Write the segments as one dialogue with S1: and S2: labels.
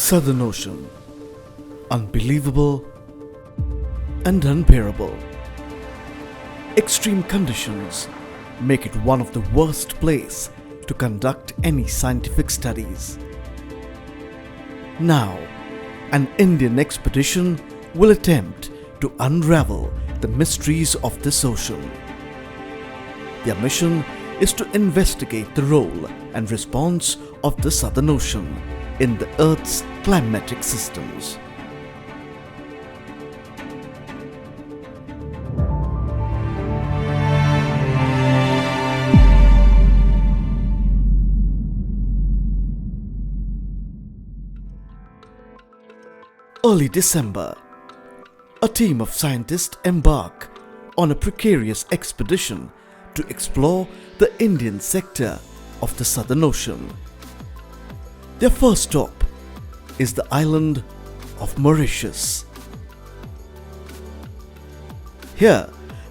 S1: Southern Ocean, unbelievable and unbearable. Extreme conditions make it one of the worst places to conduct any scientific studies. Now, an Indian expedition will attempt to unravel the mysteries of this ocean. Their mission is to investigate the role and response of the Southern Ocean in the Earth's climatic systems. Early December, a team of scientists embark on a precarious expedition to explore the Indian sector of the Southern Ocean. Their first stop is the island of Mauritius. Here,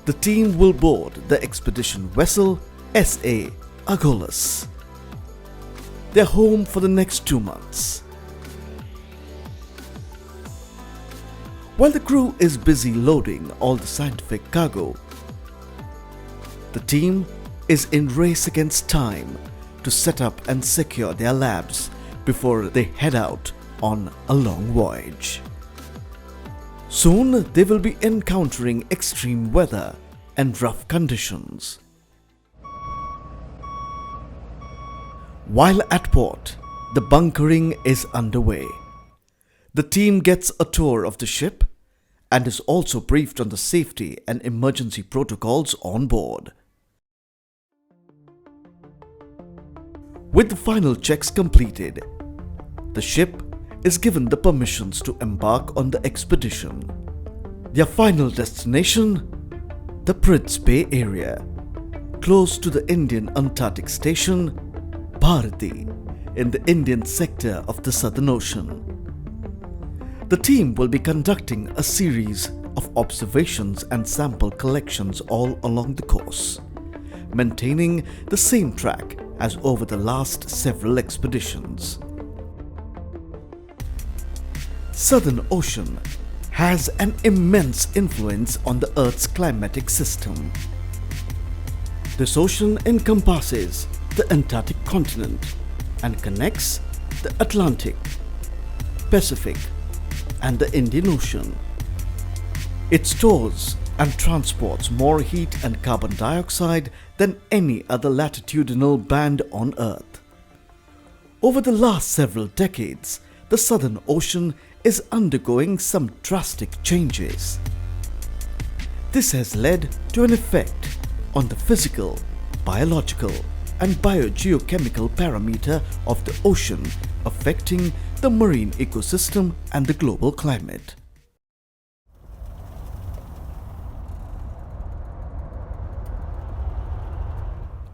S1: the team will board the expedition vessel SA Aegis. They're home for the next 2 months. While the crew is busy loading all the scientific cargo, the team is in race against time to set up and secure their labs before they head out on a long voyage. Soon they will be encountering extreme weather and rough conditions. While at port, the bunkering is underway. The team gets a tour of the ship and is also briefed on the safety and emergency protocols on board. With the final checks completed, the ship is given the permissions to embark on the expedition. Their final destination, the Prince Bay area, close to the Indian Antarctic Station, Bharati, in the Indian sector of the Southern Ocean. The team will be conducting a series of observations and sample collections all along the course, maintaining the same track as over the last several expeditions. Southern Ocean has an immense influence on the Earth's climatic system. This ocean encompasses the Antarctic continent and connects the Atlantic, Pacific, and the Indian Ocean. It stores and transports more heat and carbon dioxide than any other latitudinal band on Earth. Over the last several decades, the Southern Ocean is undergoing some drastic changes. This has led to an effect on the physical, biological, and biogeochemical parameter of the ocean, affecting the marine ecosystem and the global climate.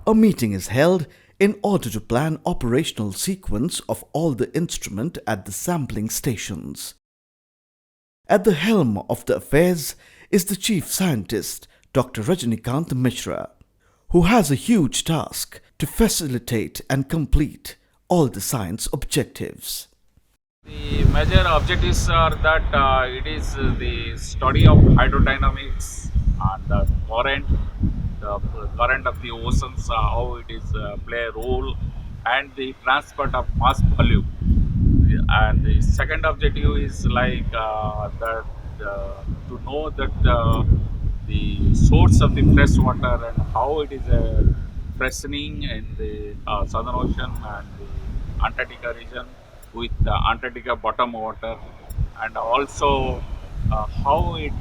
S1: A meeting is held in order to plan operational sequence of all the instrument at the sampling stations. At the helm of the affairs is the chief scientist, Dr. Rajnikant Mishra, who has a huge task to facilitate and complete all the science objectives.
S2: The major objectives are that it is the study of hydrodynamics and the current of the oceans, how it is play a role, and the transport of mass volume. And the second objective is like to know that the source of the fresh water and how it is freshening in the Southern Ocean and the Antarctica region with the Antarctica bottom water, and also how it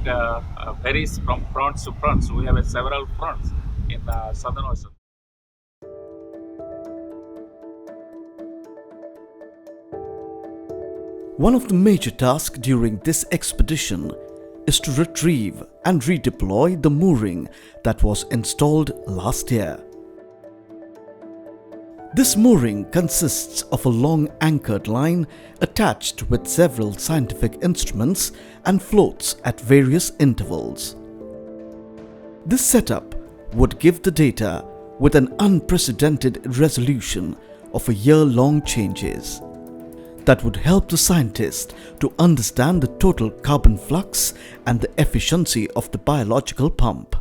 S2: varies from fronts to fronts. We have several fronts in the Southern Ocean.
S1: One of the major tasks during this expedition is to retrieve and redeploy the mooring that was installed last year. This mooring consists of a long anchored line attached with several scientific instruments and floats at various intervals. This setup would give the data with an unprecedented resolution of a year-long changes. that would help the scientists to understand the total carbon flux and the efficiency of the biological pump.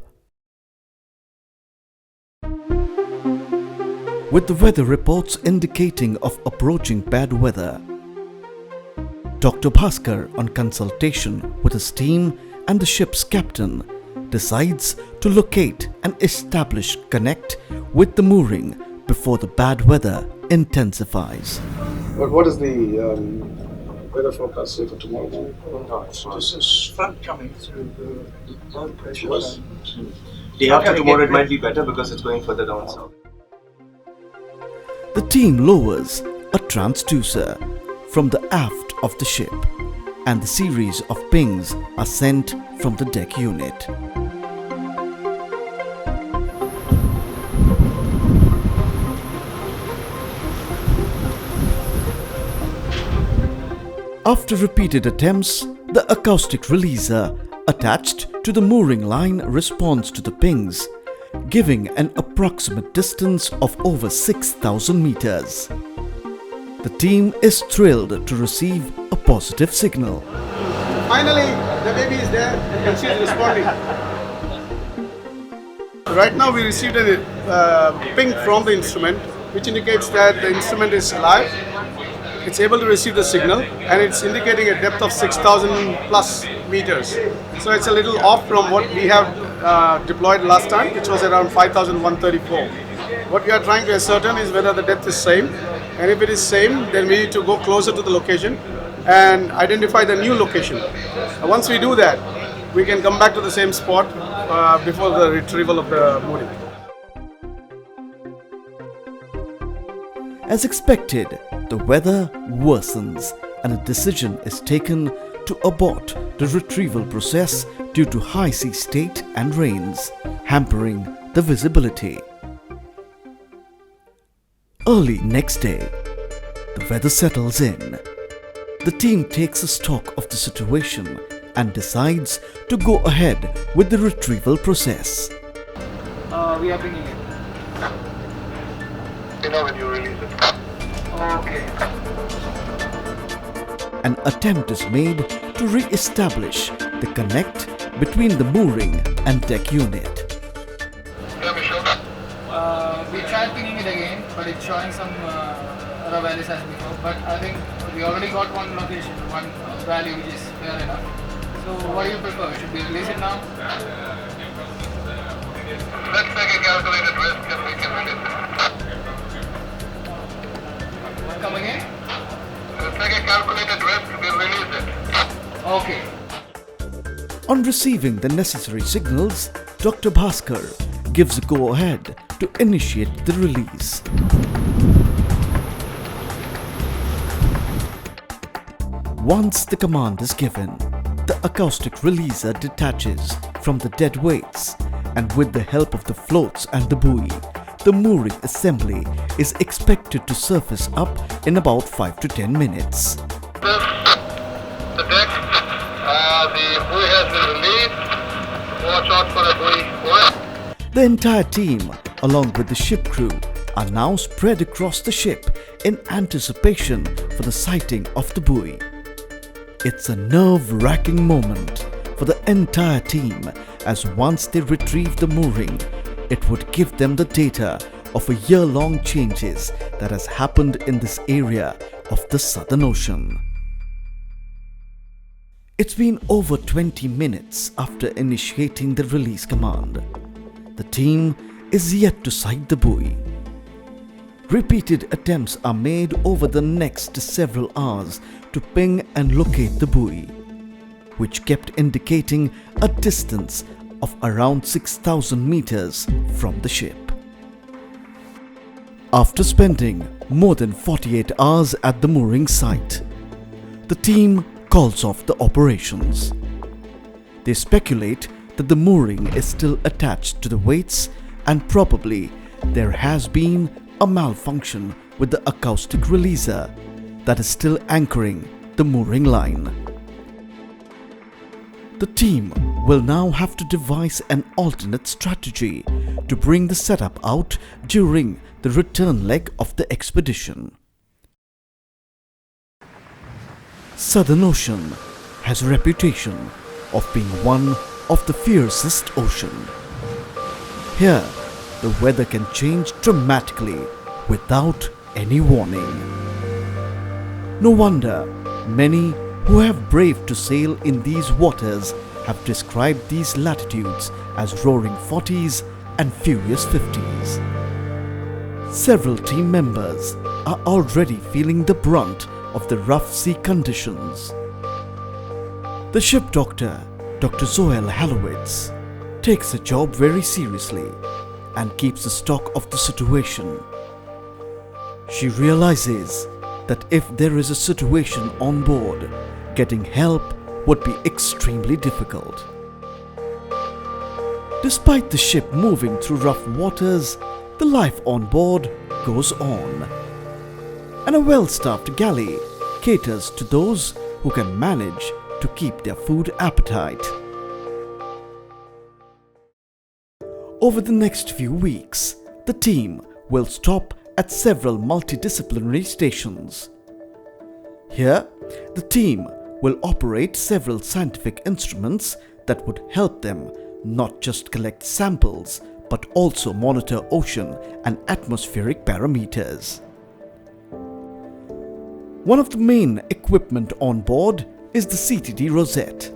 S1: With the weather reports indicating of approaching bad weather, Dr. Bhaskar, on consultation with his team and the ship's captain, decides to locate and establish connect with the mooring before the bad weather intensifies.
S3: What is the weather forecast say for tomorrow morning?
S4: This is front coming through the low pressure.
S5: Day after tomorrow it might be better because it's going further down south.
S1: The team lowers a transducer from the aft of the ship, and the series of pings are sent from the deck unit. After repeated attempts, the acoustic releaser attached to the mooring line responds to the pings, giving an approximate distance of over 6,000 meters. The team is thrilled to receive a positive signal.
S3: Finally, the baby is there and she is responding. Right now we received a ping from the instrument which indicates that the instrument is alive. It's able to receive the signal and it's indicating a depth of 6,000 plus meters. So it's a little off from what we have deployed last time, which was around 5,134. What we are trying to ascertain is whether the depth is same, and if it is same, then we need to go closer to the location and identify the new location. Once we do that, we can come back to the same spot before the retrieval of the mooring.
S1: As expected, the weather worsens and a decision is taken to abort the retrieval process due to high sea state and rains, hampering the visibility. Early next day, the weather settles in. The team takes a stock of the situation and decides to go ahead with the retrieval process.
S4: We are bringing it.
S3: You know when you release it.
S4: Okay.
S1: An attempt is made to re-establish the connect between the mooring and deck unit.
S4: We tried pinging it again, but it's showing some error values as before. But I think we already got one location, one value which is fair enough. So what do you prefer? Should we release it now?
S3: Let's take a calculated risk and we can release it.
S4: Come again?
S3: Let's take a calculated risk, we'll release it.
S4: Okay.
S1: On receiving the necessary signals, Dr. Bhaskar gives a go-ahead to initiate the release. Once the command is given, the acoustic releaser detaches from the dead weights, and with the help of the floats and the buoy, the mooring assembly is expected to surface up in about 5 to 10 minutes.
S3: The deck, the buoy has been released. Watch out for the buoy.
S1: The entire team, along with the ship crew, are now spread across the ship in anticipation for the sighting of the buoy. It's a nerve-wracking moment for the entire team, as once they retrieve the mooring, it would give them the data of a year-long changes that has happened in this area of the Southern Ocean. It's been over 20 minutes after initiating the release command. The team is yet to sight the buoy. Repeated attempts are made over the next several hours to ping and locate the buoy, which kept indicating a distance of around 6,000 meters from the ship. After spending more than 48 hours at the mooring site, the team calls off the operations. They speculate that the mooring is still attached to the weights and probably there has been a malfunction with the acoustic releaser that is still anchoring the mooring line. The team will now have to devise an alternate strategy to bring the setup out during the return leg of the expedition. Southern Ocean has a reputation of being one of the fiercest ocean. Here, the weather can change dramatically without any warning. No wonder many who have braved to sail in these waters have described these latitudes as roaring 40s and furious 50s. Several team members are already feeling the brunt of the rough sea conditions. The ship doctor, Dr. Zoel Halowitz, takes the job very seriously and keeps a stock of the situation. She realizes that if there is a situation on board, getting help would be extremely difficult. Despite the ship moving through rough waters, the life on board goes on. And a well-staffed galley caters to those who can manage to keep their food appetite. Over the next few weeks, the team will stop at several multidisciplinary stations. Here, the team will operate several scientific instruments that would help them not just collect samples but also monitor ocean and atmospheric parameters. One of the main equipment on board is the CTD rosette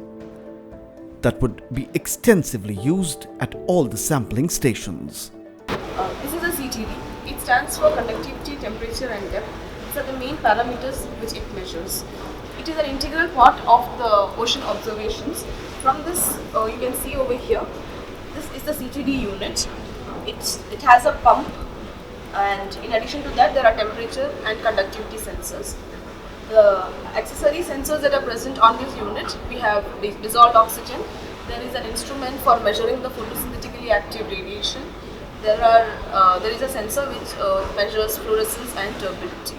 S1: that would be extensively used at all the sampling stations.
S6: This is a CTD. It stands for conductivity, temperature and depth. These are the main parameters which it measures. It is an integral part of the ocean observations. From this, you can see over here, this is the CTD unit. It has a pump, and in addition to that there are temperature and conductivity sensors. The accessory sensors that are present on this unit, we have dissolved oxygen. There is an instrument for measuring the photosynthetically active radiation. There is a sensor which measures fluorescence and turbidity.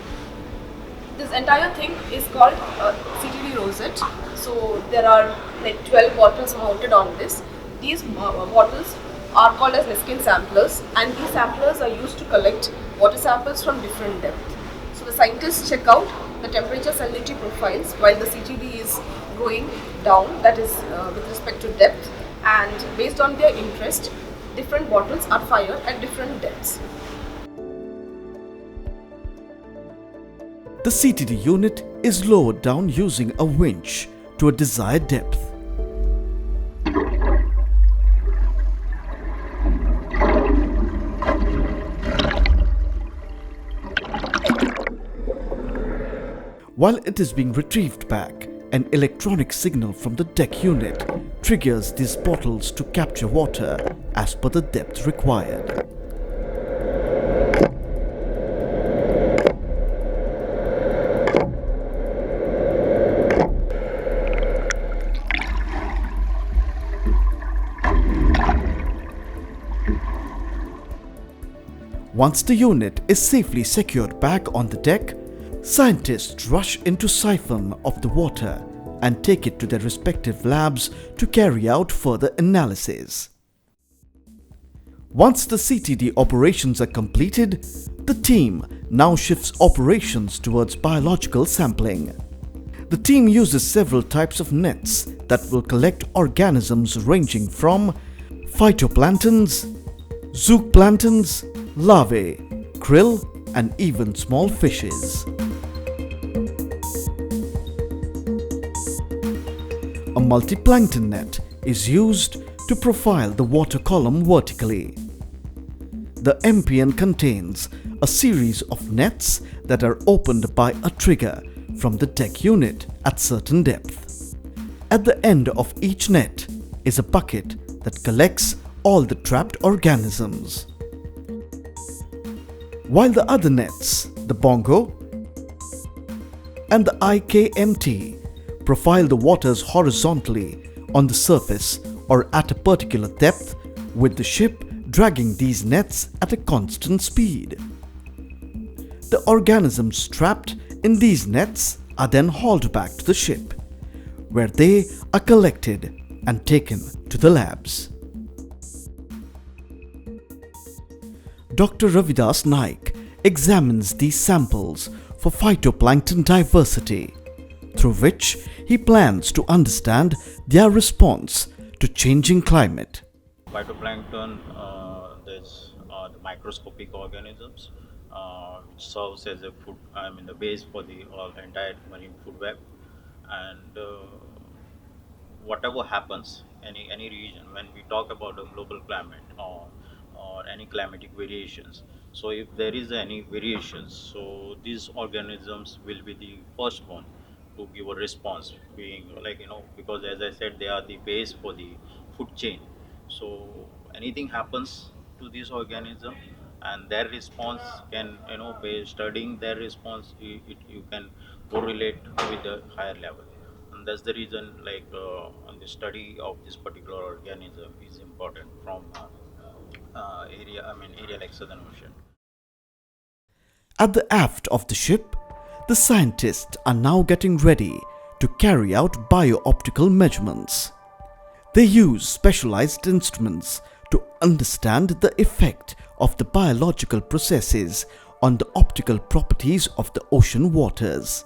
S6: This entire thing is called CTD rosette. So there are like 12 bottles mounted on this. These bottles are called as Niskin samplers, and these samplers are used to collect water samples from different depths. So the scientists check out the temperature salinity profiles while the CTD is going down, that is with respect to depth, and based on their interest, different bottles are fired at different depths.
S1: The CTD unit is lowered down using a winch to a desired depth. While it is being retrieved back, an electronic signal from the deck unit triggers these bottles to capture water as per the depth required. Once the unit is safely secured back on the deck, scientists rush into siphon of the water and take it to their respective labs to carry out further analysis. Once the CTD operations are completed, the team now shifts operations towards biological sampling. The team uses several types of nets that will collect organisms ranging from phytoplanktons, zooplanktons, larvae, krill, and even small fishes. A multiplankton net is used to profile the water column vertically. The MPN contains a series of nets that are opened by a trigger from the deck unit at certain depth. At the end of each net is a bucket that collects all the trapped organisms. While the other nets, the bongo and the IKMT, profile the waters horizontally on the surface or at a particular depth, with the ship dragging these nets at a constant speed. The organisms trapped in these nets are then hauled back to the ship, where they are collected and taken to the labs. Dr. Ravidas Naik examines these samples for phytoplankton diversity through which he plans to understand their response to changing climate.
S7: Phytoplankton, there's the microscopic organisms, which serves as a food, the base for the entire marine food web, and whatever happens, any region, when we talk about a global climate or any climatic variations. So if there is any variations, so these organisms will be the first one to give a response, being like, because as I said, they are the base for the food chain. So anything happens to this organism, and their response can, by studying their response, you can correlate with the higher level. And that's the reason, like, on the study of this particular organism is important from area like Southern Ocean.
S1: At the aft of the ship, the scientists are now getting ready to carry out bio-optical measurements. They use specialized instruments to understand the effect of the biological processes on the optical properties of the ocean waters.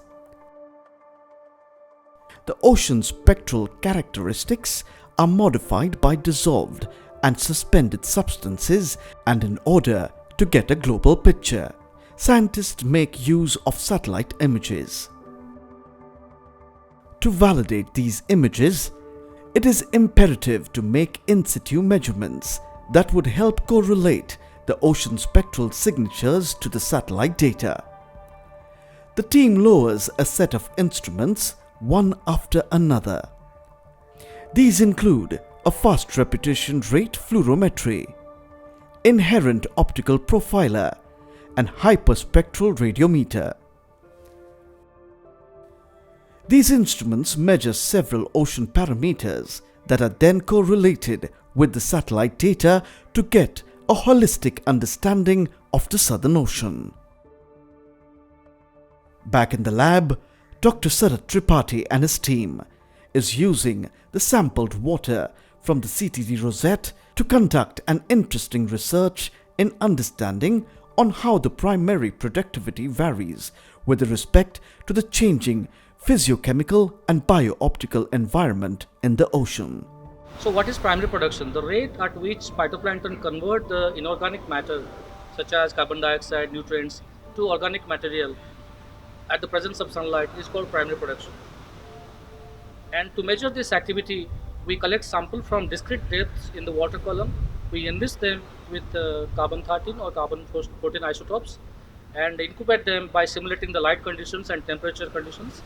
S1: The ocean's spectral characteristics are modified by dissolved and suspended substances, and in order to get a global picture, scientists make use of satellite images. To validate these images, it is imperative to make in situ measurements that would help correlate the ocean spectral signatures to the satellite data. The team lowers a set of instruments one after another. These include a fast repetition rate fluorometry, inherent optical profiler, and hyperspectral radiometer. These instruments measure several ocean parameters that are then correlated with the satellite data to get a holistic understanding of the Southern Ocean. Back in the lab, Dr. Sarat Tripathi and his team is using the sampled water from the CTD rosette to conduct an interesting research in understanding on how the primary productivity varies with respect to the changing physiochemical and bio-optical environment in the ocean.
S8: So what is primary production? The rate at which phytoplankton convert the inorganic matter such as carbon dioxide, nutrients to organic material at the presence of sunlight is called primary production. And to measure this activity, we collect samples from discrete depths in the water column. We enrich them with carbon-13 or carbon-14 isotopes and incubate them by simulating the light conditions and temperature conditions.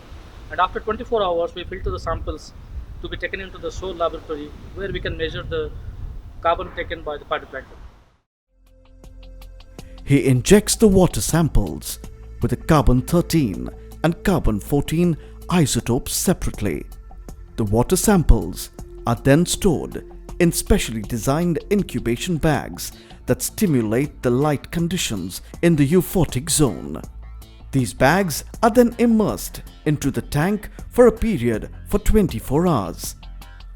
S8: And after 24 hours, we filter the samples to be taken into the soil laboratory, where we can measure the carbon taken by the phytoplankton.
S1: He injects the water samples with the carbon-13 and carbon-14 isotopes separately. The water samples are then stored in specially designed incubation bags that stimulate the light conditions in the euphotic zone. These bags are then immersed into the tank for a period for 24 hours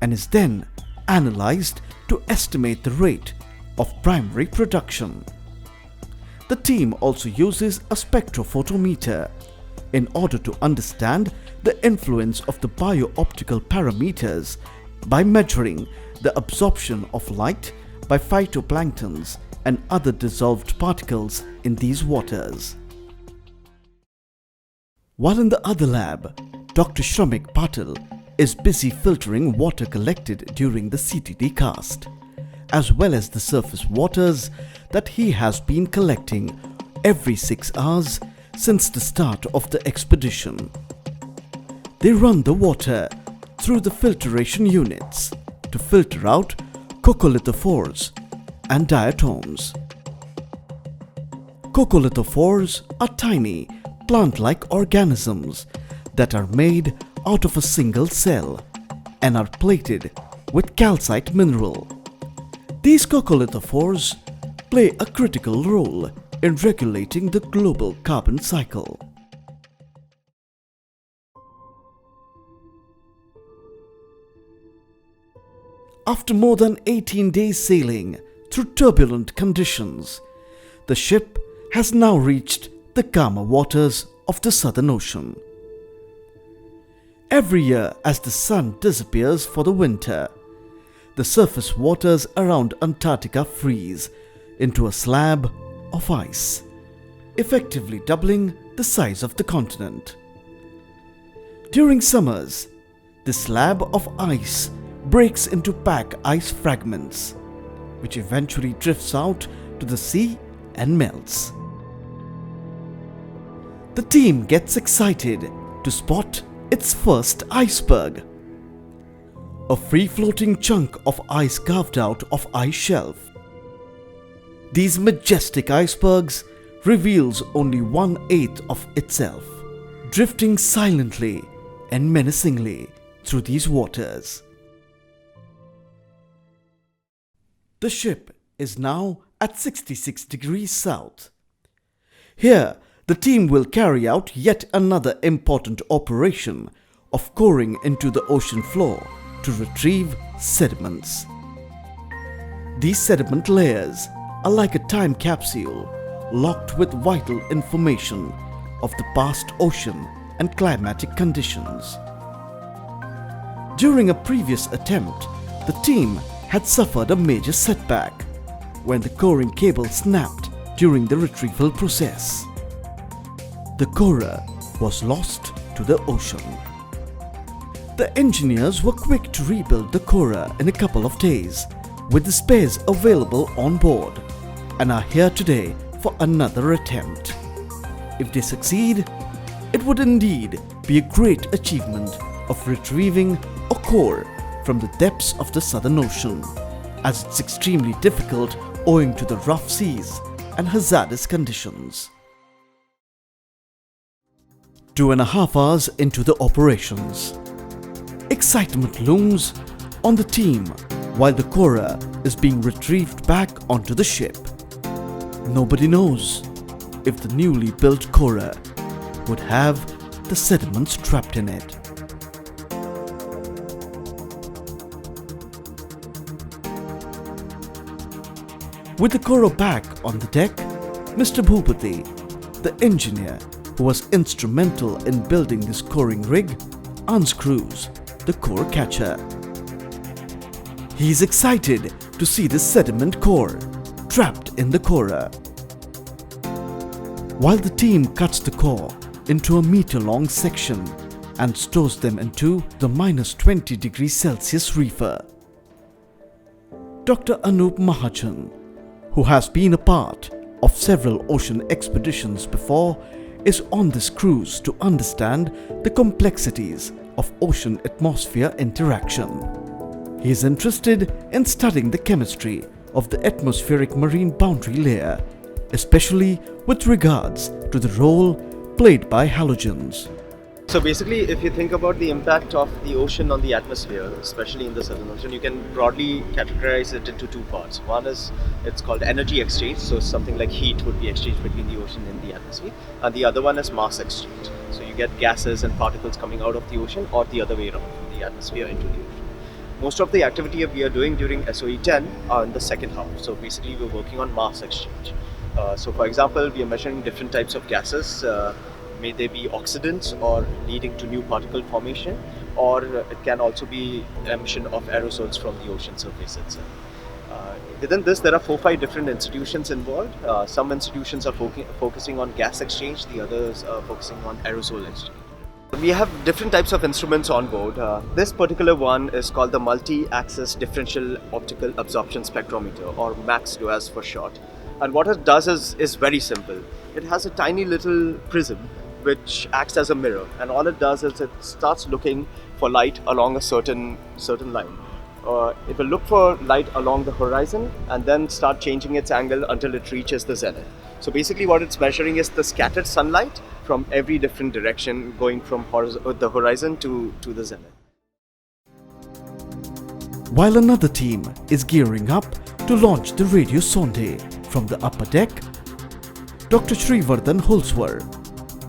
S1: and is then analyzed to estimate the rate of primary production. The team also uses a spectrophotometer in order to understand the influence of the bio-optical parameters by measuring the absorption of light by phytoplanktons and other dissolved particles in these waters. While in the other lab, Dr. Shramik Patil is busy filtering water collected during the CTD cast, as well as the surface waters that he has been collecting every 6 hours since the start of the expedition. They run the water through the filtration units to filter out coccolithophores and diatoms. Coccolithophores are tiny plant-like organisms that are made out of a single cell and are plated with calcite mineral. These coccolithophores play a critical role in regulating the global carbon cycle. After more than 18 days sailing through turbulent conditions, the ship has now reached the calmer waters of the Southern Ocean. Every year, as the sun disappears for the winter, the surface waters around Antarctica freeze into a slab of ice, effectively doubling the size of the continent. During summers, the slab of ice breaks into pack ice fragments, which eventually drifts out to the sea and melts. The team gets excited to spot its first iceberg, a free-floating chunk of ice carved out of ice shelf. These majestic icebergs reveals only 1/8 of itself, drifting silently and menacingly through these waters. The ship is now at 66 degrees south. Here, the team will carry out yet another important operation of coring into the ocean floor to retrieve sediments. These sediment layers are like a time capsule locked with vital information of the past ocean and climatic conditions. During a previous attempt, the team had suffered a major setback when the coring cable snapped during the retrieval process. The corer was lost to the ocean. The engineers were quick to rebuild the corer in a couple of days with the spares available on board and are here today for another attempt. If they succeed, it would indeed be a great achievement of retrieving a core from the depths of the Southern Ocean, as it's extremely difficult owing to the rough seas and hazardous conditions. 2.5 hours into the operations, excitement looms on the team while the corer is being retrieved back onto the ship. Nobody knows if the newly built corer would have the sediments trapped in it. With the corer back on the deck, Mr. Bhupati, the engineer who was instrumental in building this coring rig, unscrews the core catcher. He is excited to see the sediment core trapped in the corer. While the team cuts the core into a meter-long section and stores them into the -20 degrees Celsius reefer, Dr. Anup Mahajan, who has been a part of several ocean expeditions before, is on this cruise to understand the complexities of ocean atmosphere interaction. He is interested in studying the chemistry of the atmospheric marine boundary layer, especially with regards to the role played by halogens.
S5: So basically, if you think about the impact of the ocean on the atmosphere, especially in the Southern Ocean, you can broadly categorize it into two parts. One is, it's called energy exchange, so something like heat would be exchanged between the ocean and the atmosphere. And the other one is mass exchange. So you get gases and particles coming out of the ocean, or the other way around, from the atmosphere into the ocean. Most of the activity we are doing during SOE 10 are in the second half. So basically, we're working on mass exchange. So for example, we are measuring different types of gases. May they be oxidants or leading to new particle formation, or it can also be emission of aerosols from the ocean surface itself. Within this, there are 4-5 different institutions involved. Some institutions are focusing on gas exchange, the others are focusing on aerosol exchange. We have different types of instruments on board. This particular one is called the Multi-Axis Differential Optical Absorption Spectrometer, or MAXDOAS for short. And what it does is very simple. It has a tiny little prism which acts as a mirror, and all it does is it starts looking for light along a certain line. It will look for light along the horizon and then start changing its angle until it reaches the zenith. So basically what it's measuring is the scattered sunlight from every different direction going from the horizon to the zenith.
S1: While another team is gearing up to launch the radio sonde from the upper deck, Dr. Shrivardhan Hulswar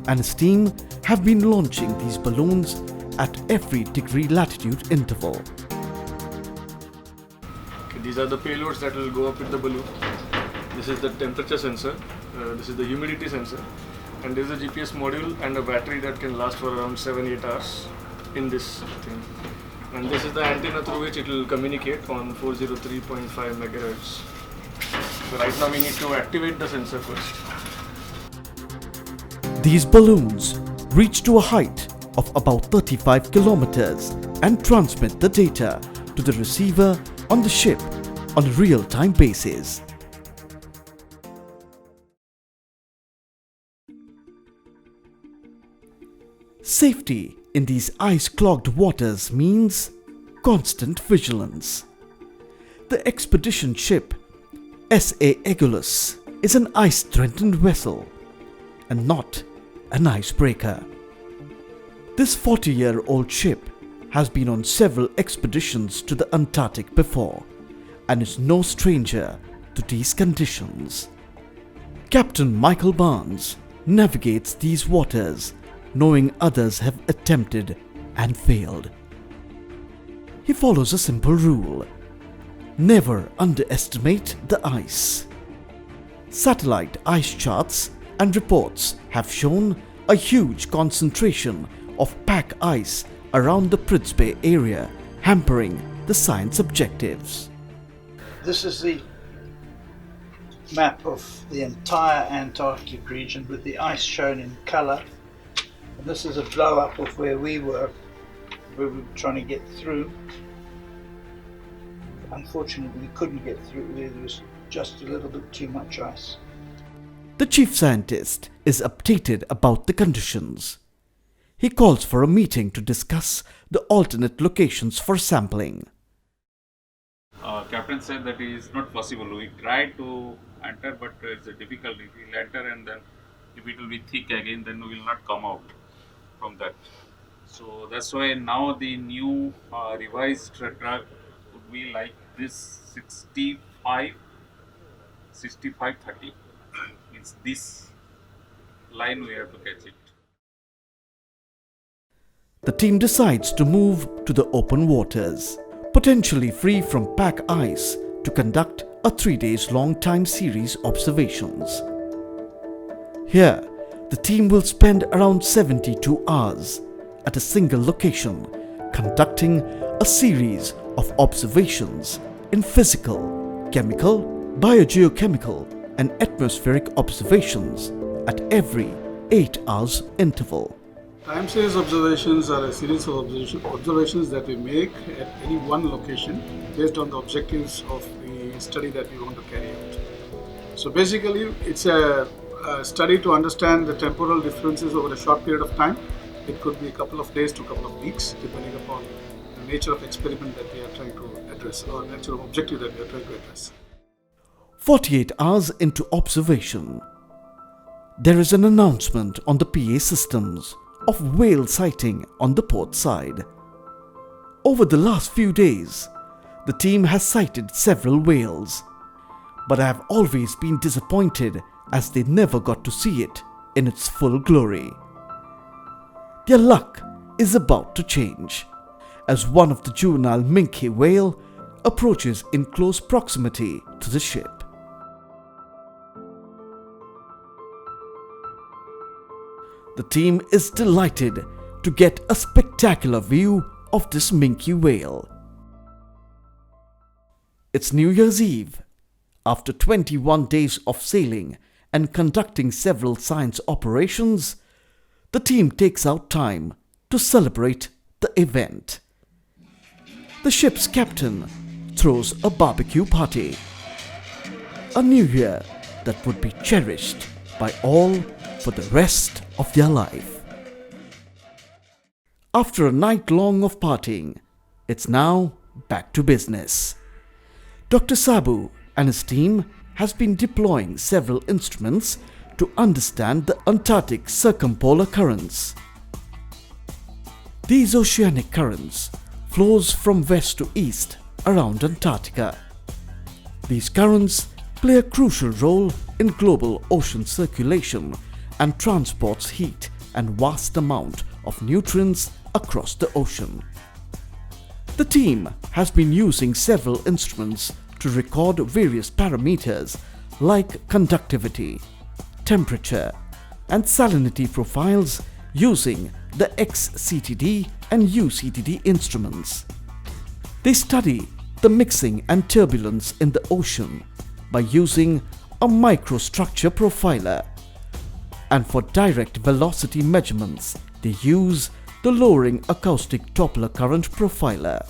S1: and his team have been launching these balloons at every degree latitude interval.
S9: Okay, these are the payloads that will go up with the balloon. This is the temperature sensor, this is the humidity sensor, and this is a GPS module and a battery that can last for around 7-8 hours. in this thing. And this is the antenna through which it will communicate on 403.5 megahertz. So right now we need to activate the sensor first.
S1: These balloons reach to a height of about 35 kilometers and transmit the data to the receiver on the ship on a real-time basis. Safety in these ice-clogged waters means constant vigilance. The expedition ship aegis is an ice-threatened vessel and not an icebreaker. This 40-year-old ship has been on several expeditions to the Antarctic before and is no stranger to these conditions. Captain Michael Barnes navigates these waters knowing others have attempted and failed. He follows a simple rule: never underestimate the ice. Satellite ice charts and reports have shown a huge concentration of pack ice around the Prince Bay area, hampering the science objectives.
S10: This is the map of the entire Antarctic region with the ice shown in colour. And this is a blow-up of where we were trying to get through. Unfortunately, we couldn't get through. There was just a little bit too much ice.
S1: The chief scientist is updated about the conditions. He calls for a meeting to discuss the alternate locations for sampling.
S2: Captain said that it is not possible. We tried to enter, but it's a difficulty. We will enter and then if it will be thick again, then we will not come out from that. So that's why now the new revised track would be like this 65, 30. Means this line we have to catch it.
S1: The team decides to move to the open waters, potentially free from pack ice, to conduct a 3 days long time series observations. Here, the team will spend around 72 hours at a single location, conducting a series of observations in physical, chemical, biogeochemical and atmospheric observations at every 8 hours interval.
S3: Time series observations are a series of observations that we make at any one location based on the objectives of the study that we want to carry out. So basically, it's a study to understand the temporal differences over a short period of time. It could be a couple of days to a couple of weeks, depending upon the nature of experiment that we are trying to address or nature of objective that we are trying to address.
S1: 48 hours into observation, there is an announcement on the PA systems of whale sighting on the port side. Over the last few days, the team has sighted several whales, but have always been disappointed as they never got to see it in its full glory. Their luck is about to change, as one of the juvenile minke whale approaches in close proximity to the ship. The team is delighted to get a spectacular view of this minke whale. It's New Year's Eve. After 21 days of sailing and conducting several science operations, the team takes out time to celebrate the event. The ship's captain throws a barbecue party. A new year that would be cherished by all for the rest of their life. After a night long of partying, it's now back to business. Dr. Sabu and his team has been deploying several instruments to understand the Antarctic circumpolar currents. These oceanic currents flows from west to east around Antarctica. These currents play a crucial role in global ocean circulation and transports heat and vast amount of nutrients across the ocean. The team has been using several instruments to record various parameters like conductivity, temperature, and salinity profiles using the XCTD and UCTD instruments. They study the mixing and turbulence in the ocean by using a microstructure profiler, and for direct velocity measurements they use the lowering acoustic Doppler current profiler.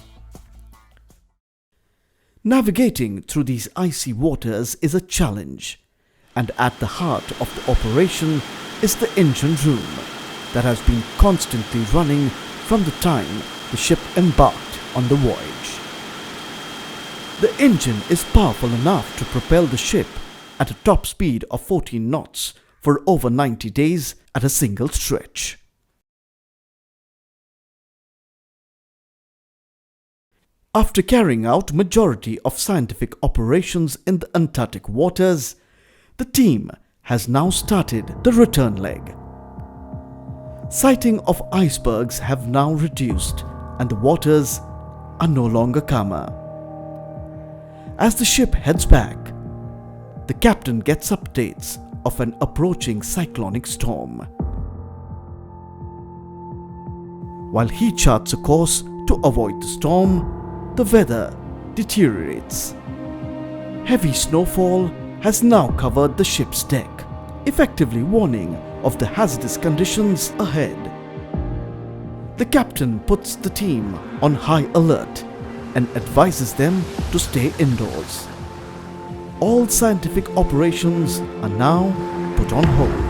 S1: Navigating through these icy waters is a challenge, and at the heart of the operation is the engine room that has been constantly running from the time the ship embarked on the voyage. The engine is powerful enough to propel the ship at a top speed of 14 knots for over 90 days at a single stretch. After carrying out majority of scientific operations in the Antarctic waters, the team has now started the return leg. Sighting of icebergs have now reduced and the waters are no longer calmer. As the ship heads back, the captain gets updates of an approaching cyclonic storm. While he charts a course to avoid the storm, the weather deteriorates. Heavy snowfall has now covered the ship's deck, effectively warning of the hazardous conditions ahead. The captain puts the team on high alert and advises them to stay indoors. All scientific operations are now put on hold.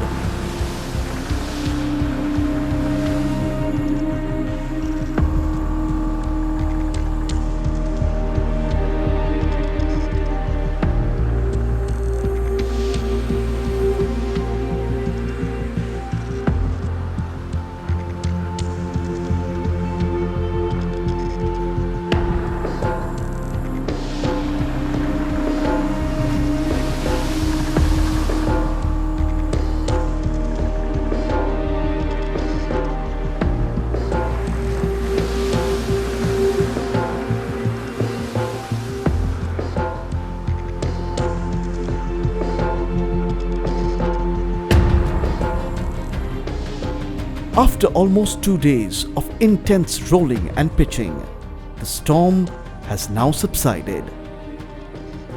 S1: After almost 2 days of intense rolling and pitching, the storm has now subsided.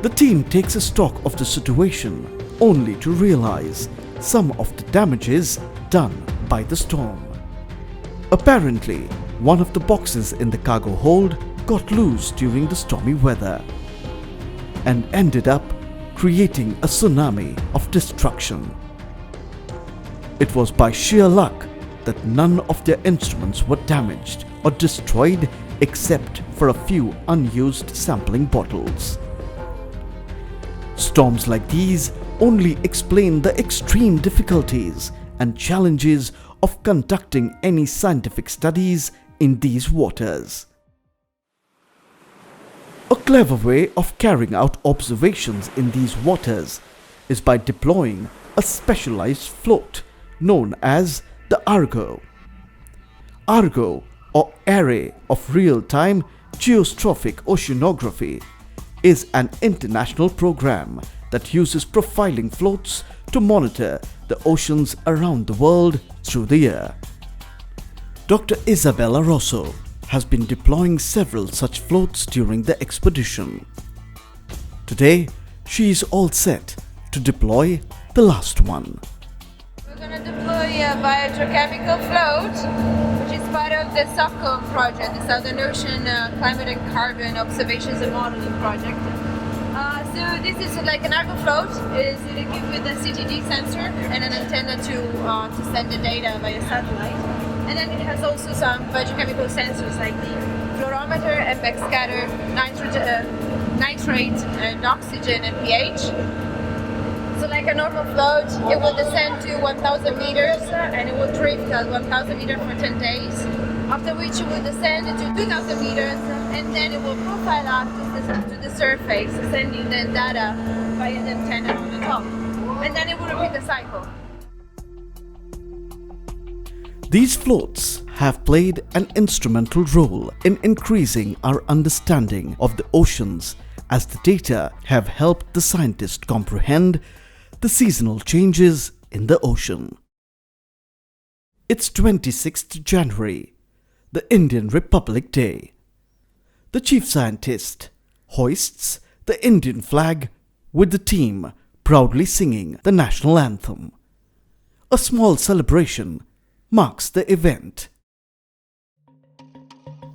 S1: The team takes a stock of the situation only to realize some of the damages done by the storm. Apparently, one of the boxes in the cargo hold got loose during the stormy weather and ended up creating a tsunami of destruction. It was by sheer luck that none of their instruments were damaged or destroyed except for a few unused sampling bottles. Storms like these only explain the extreme difficulties and challenges of conducting any scientific studies in these waters. A clever way of carrying out observations in these waters is by deploying a specialized float known as the Argo. Argo, or Array of Real-Time Geostrophic Oceanography, is an international program that uses profiling floats to monitor the oceans around the world through the year. Dr. Isabella Rosso has been deploying several such floats during the expedition. Today, she is all set to deploy the last one.
S11: We're going to deploy a biogeochemical float, which is part of the SOCOM project, the Southern Ocean Climate and Carbon Observations and Modeling Project. So this is like an Argo float. It is equipped with a CTD sensor and an antenna to send the data via satellite. And then it has also some biochemical sensors like the fluorometer and backscatter, nitrate and oxygen and pH. So like a normal float, it will descend to 1,000 meters and it will drift at 1,000 meters for 10 days. After which it will descend to 2,000 meters and then it will profile up to the surface, sending the data via the antenna on the top. And then it will repeat the cycle.
S1: These floats have played an instrumental role in increasing our understanding of the oceans, as the data have helped the scientists comprehend the seasonal changes in the ocean. It's 26th January, the Indian Republic Day. The chief scientist hoists the Indian flag with the team proudly singing the national anthem. A small celebration marks the event.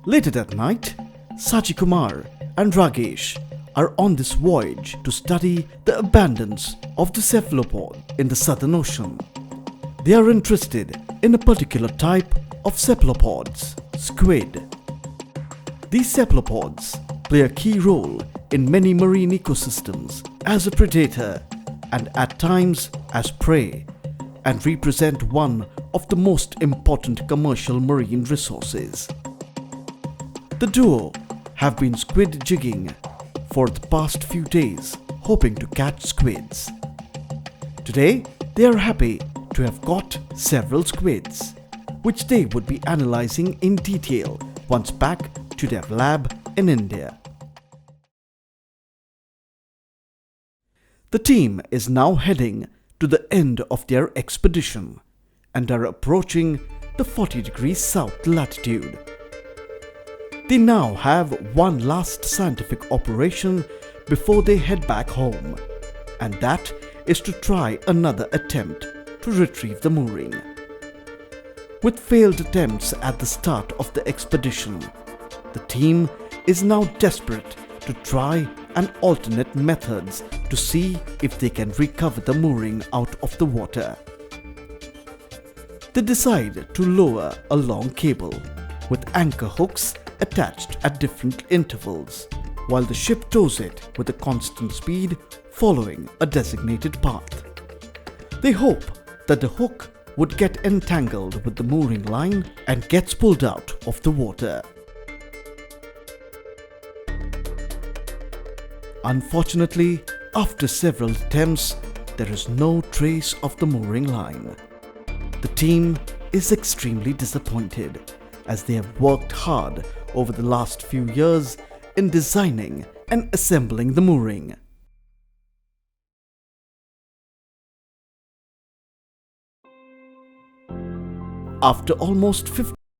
S1: Later that night, Saji Kumar and Ragesh are on this voyage to study the abundance of the cephalopod in the Southern Ocean. They are interested in a particular type of cephalopods, squid. These cephalopods play a key role in many marine ecosystems as a predator and at times as prey, and represent one of the most important commercial marine resources. The duo have been squid jigging for the past few days, hoping to catch squids. Today, they are happy to have caught several squids, which they would be analyzing in detail once back to their lab in India. The team is now heading to the end of their expedition and are approaching the 40 degrees south latitude. They now have one last scientific operation before they head back home, and that is to try another attempt to retrieve the mooring. With failed attempts at the start of the expedition, the team is now desperate to try an alternate methods to see if they can recover the mooring out of the water. They decide to lower a long cable with anchor hooks attached at different intervals, while the ship tows it with a constant speed following a designated path. They hope that the hook would get entangled with the mooring line and gets pulled out of the water. Unfortunately, after several attempts, there is no trace of the mooring line. The team is extremely disappointed as they have worked hard over the last few years in designing and assembling the mooring. After almost 50